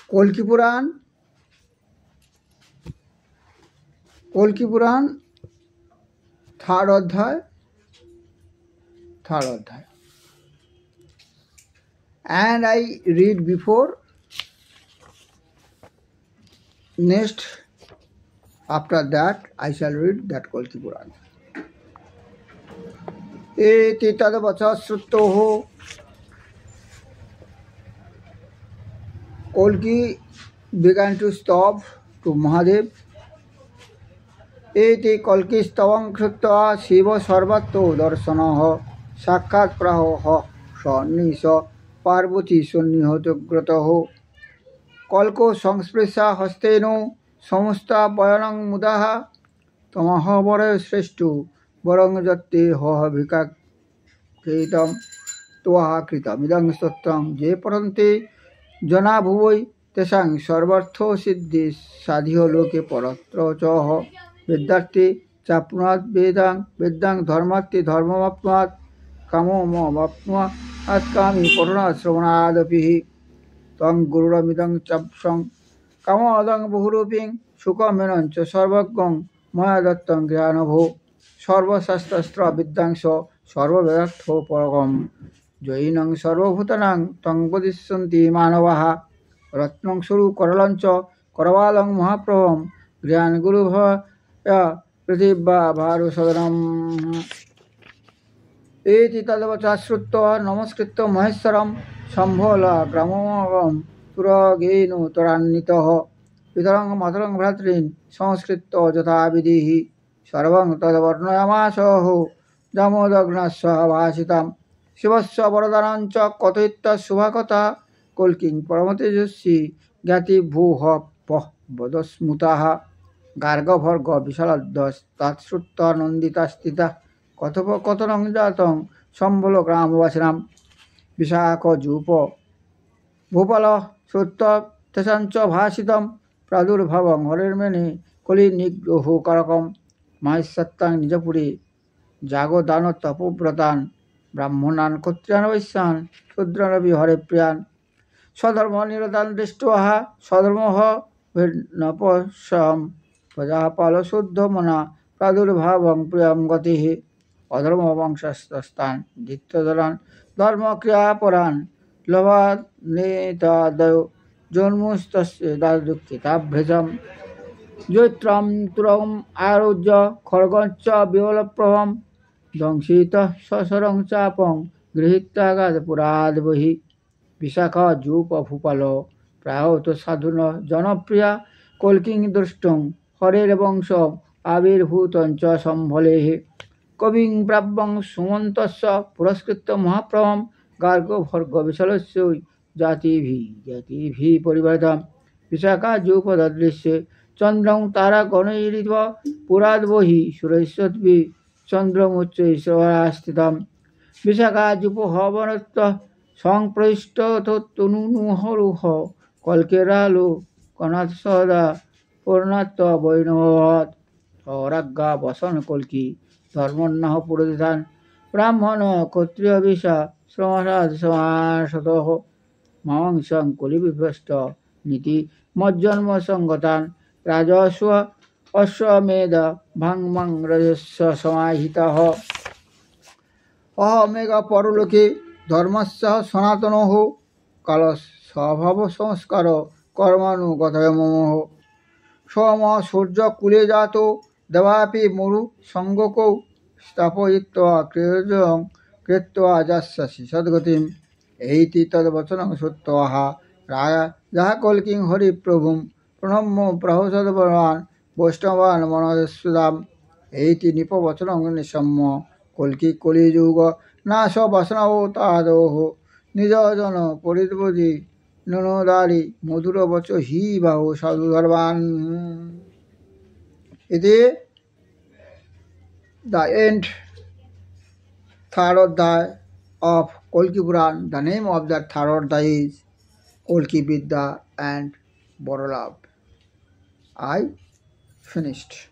কল্কি পুরাণ থার্ড অধ্যায় and I read before next after that I shall read that Kalki Puran. Eti tad vachasruttoho Kalki began to stop to Mahadev. Eti Kalki stavam krutva Shiva sarvatto darshanaha sakkhat praho sannisa Parvati sunnihotogrataho Kalko সংস্পৃশা হস্তেন সমস্তা বয়নং মুদাহ তমহ বর শ্রেষ্ঠ বরং যত্তে হহ ভিকাকৃতম তোহা কৃতম ইদং স্তোত্রং যে পরন্তে জনা ভুবৈ তেষাং সর্বার্থ সিদ্ধি সাধিয় লোকে পরত্র চহ বিদ্যার্থী চাপ্নুয়াৎ বেদাং ধর্মার্থী ধর্মমাপ্নুয়াৎ কামোমমাপ্নুয়াৎ কামী পঠনাৎ শ্রবণাদপি তং গুরুরমিদং চাপসং কামোদং বহুরূপিং সুখমেনঞ্চ সর্বজ্ঞং ময়া দত্তং জ্ঞানভো সর্বশাস্ত্রাস্ত্র বিদ্যাংশ সর্ববেদার্থ পরগম জৈনং সর্বভূতানাং তং বদিষ্যন্তি মানবাঃ রত্নং সুরু করলঞ্চ করবালং মহাপ্রভম জ্ঞানগুরুভয়া পৃথিব্যা ভারুসদনম एति तद्वचाश्रुत्वा नमस्कृत्य महेश्वरं सम्भोला ग्राममगं तुरगेनु त्वरान्वितः पितरं मातरं भ्रातॄन् संस्कृत्य यथाविधिः सर्वं तद्वर्णयामासः दामोदग्नस्य भाषितं शिवस्य वरदानं च कथयित्वा शुभकथा कल्किं परमतेजस्वी ज्ञातिभूः वदस्मुताः गार्गभर्ग विशालद्वस्ताच्छ्रुत्वा नन्दितास्थिता কথোপকথনং জাতং সম্বল গ্রামবাসিনাম বিশাখজূপ ভূপাল শ্রুত্ব তেষাঞ্চ ভাষিতম প্রাদুর্ভাবং হরের্মেনে কলিনিগ্রহকারকম মাহেশ্বত্তাং নিজপুরী জাগদান তপোব্রতান ব্রাহ্মণান ক্ষত্রিয়ান বৈশ্যান শূদ্রানপি হরেপ্রিয়ান স্বধর্ম নিরতান দৃষ্ট্বা স্বধর্মঃ নপশ্যম প্রজাপাল শুদ্ধমনা প্রাদুর্ভাবং প্রিয়ং গতিঃ অধর্ম বংশস্তান দিত্যদলান ধর্মক্রিয়াপরাণ লোভাদ নেতাদয় জন্মস্তস্য দাদুঃখিতাভ্রজম জৈত্রম তুরম আরোজ্য খড়গঞ্চ বিহলপ্রভম দংশিত সসরং চাপং গৃহীত্যাগাদ পুরাদ বহি বিশাখা জূপ ভূপাল প্রাহত সাধুন জনপ্রিয়া কল্কিং দৃষ্টং হরের বংশ আবির্ভূতঞ্চ সম্ভলেঃ কবিং প্রাব্যং সুমন্তস্য পুরস্কৃত্য মহাপ্রভম গার্গভর্গ বিশালস্য জাতিভিः পরিবারিতম বিশাখা জূপদৃশ্যে চন্দ্রং তারাগণৈরিব পুরাদ বহি সুরৈশ্বদ্ভি চন্দ্রমুচ্চৈঃ বিশাখা জূপহবনত্ব সংপ্রবিষ্টতনুনুহরুহ কল্কেরালো কনাথ সদা পূর্ণাত্ম বৈনবৎ অরাজ্ঞা বসন কল্কি ধর্মন্নঃ পুরোধান ব্রাহ্মণ ক্ষত্রিয় বিশা শ্রমসাদ সমাসতঃ মাংসং কলিবিভ্রষ্ট নীতি মজ্জন্ম সঙ্গতান রাজস্ব অশ্বমেধ ভাংমং রজস্ব সমাহিতঃ অহমেঘ পরলোকে ধর্মস্য সনাতনঃ কাল স্বভাব সংস্কার কর্মানুগতয় মমঃ সোম সূর্য কুলে জাত দেবাপি মরু সঙ্গকৌ স্থাপয়িত্বা ক্রিয়জং কৃত্বা যাস্যসি সদ্গতিম এইতি তদ্বচনং শ্রুত্বাহ রায়া যাহা কল্কিং হরিপ্রভুম প্রণম্য প্রহসদ্বরান বৈষ্ণবান মনস্সুদাম এইতি নিপবচনং নিসম্য কল্কি কলিযুগ নাশ বাসনাবতাদোহ নিজজন পরিদ্বদি ননোদারি মধুর বচ হি বাহু সাধুধর্মান Iti the end third Adhyay of Kalki Puran. The name of that third Adhyay is Kalki Vidya and Borolabh. I finished.